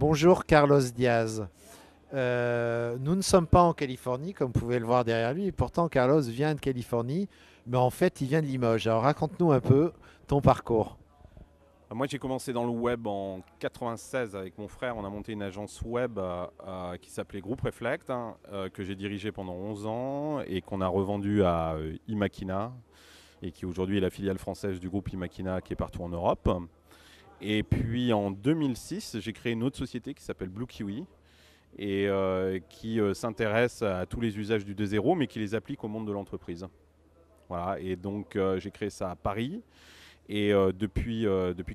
Bonjour Carlos Diaz. Nous ne sommes pas en Californie, comme vous pouvez le voir derrière lui, et pourtant Carlos vient de Californie, mais en fait il vient de Limoges. Alors raconte-nous un peu ton parcours. Moi, j'ai commencé dans le web en 96 avec mon frère. On a monté une agence web qui s'appelait Groupe Reflect, que j'ai dirigé pendant 11 ans et qu'on a revendu à Imakina et qui aujourd'hui est la filiale française du groupe Imakina qui est partout en Europe. Et puis en 2006, j'ai créé une autre société qui s'appelle Blue Kiwi et qui s'intéresse à tous les usages du 2.0 mais qui les applique au monde de l'entreprise. Voilà, et donc j'ai créé ça à Paris. Et depuis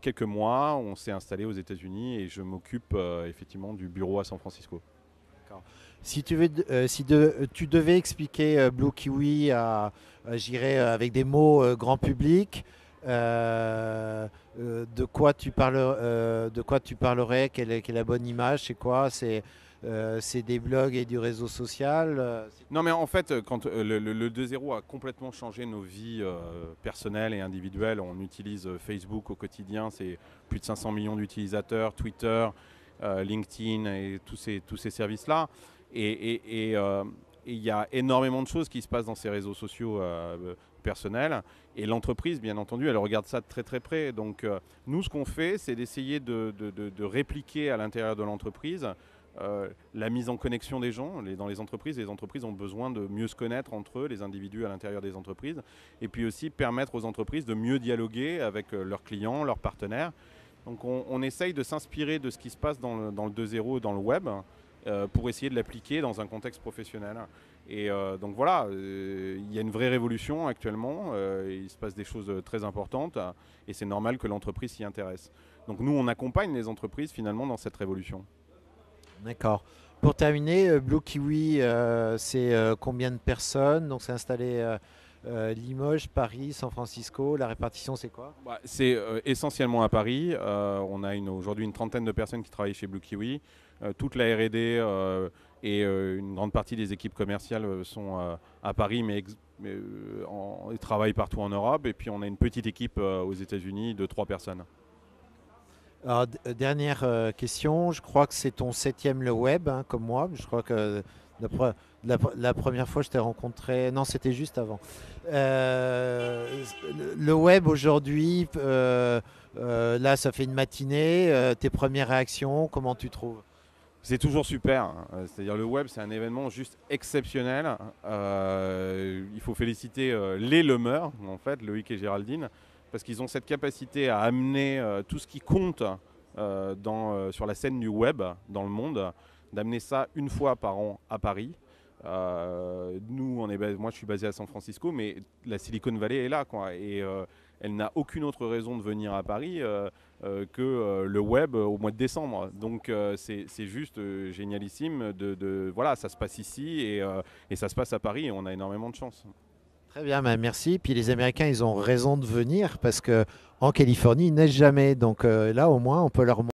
quelques mois, on s'est installé aux États-Unis et je m'occupe effectivement du bureau à San Francisco. Si tu devais expliquer Blue Kiwi j'irais, avec des mots grand public, de quoi tu parlerais, quelle est la bonne image, c'est quoi? C'est des blogs et du réseau social. Non mais en fait, quand le 2.0 a complètement changé nos vies personnelles et individuelles, on utilise Facebook au quotidien, c'est plus de 500 millions d'utilisateurs, Twitter, LinkedIn et tous ces services-là. Et il y a énormément de choses qui se passent dans ces réseaux sociaux personnels. Et l'entreprise, bien entendu, elle regarde ça de très très près. Donc nous, ce qu'on fait, c'est d'essayer de répliquer à l'intérieur de l'entreprise la mise en connexion des gens. Dans les entreprises ont besoin de mieux se connaître entre eux, les individus à l'intérieur des entreprises. Et puis aussi permettre aux entreprises de mieux dialoguer avec leurs clients, leurs partenaires. Donc on essaye de s'inspirer de ce qui se passe dans le 2.0, dans le web, pour essayer de l'appliquer dans un contexte professionnel. Et donc voilà, il y a une vraie révolution actuellement, il se passe des choses très importantes et c'est normal que l'entreprise s'y intéresse. Donc nous, on accompagne les entreprises finalement dans cette révolution. D'accord. Pour terminer, Blue Kiwi, c'est combien de personnes? Donc c'est installé Limoges, Paris, San Francisco. La répartition, c'est quoi? C'est essentiellement à Paris. On a aujourd'hui une trentaine de personnes qui travaillent chez Blue Kiwi. Toute la R&D et une grande partie des équipes commerciales sont à Paris, mais ils travaillent partout en Europe. Et puis on a une petite équipe aux États-Unis de 3 personnes. Alors, dernière question, je crois que c'est ton septième le web, hein, comme moi. Je crois que la, pre- la première fois je t'ai rencontré, non, c'était juste avant. Le web aujourd'hui, là, ça fait une matinée. Tes premières réactions, comment tu trouves? C'est toujours super, hein. C'est-à-dire le web, c'est un événement juste exceptionnel. Il faut féliciter les Lemeurs, en fait, Loïc et Géraldine, parce qu'ils ont cette capacité à amener tout ce qui compte sur la scène du web dans le monde, d'amener ça une fois par an à Paris. Moi, je suis basé à San Francisco, mais la Silicon Valley est là, quoi, et elle n'a aucune autre raison de venir à Paris que le web au mois de décembre. Donc c'est juste génialissime. Voilà, ça se passe ici et ça se passe à Paris et on a énormément de chance. Très bien, bah, merci. Puis les Américains, ils ont raison de venir parce que en Californie, il neige jamais. Donc là, au moins, on peut leur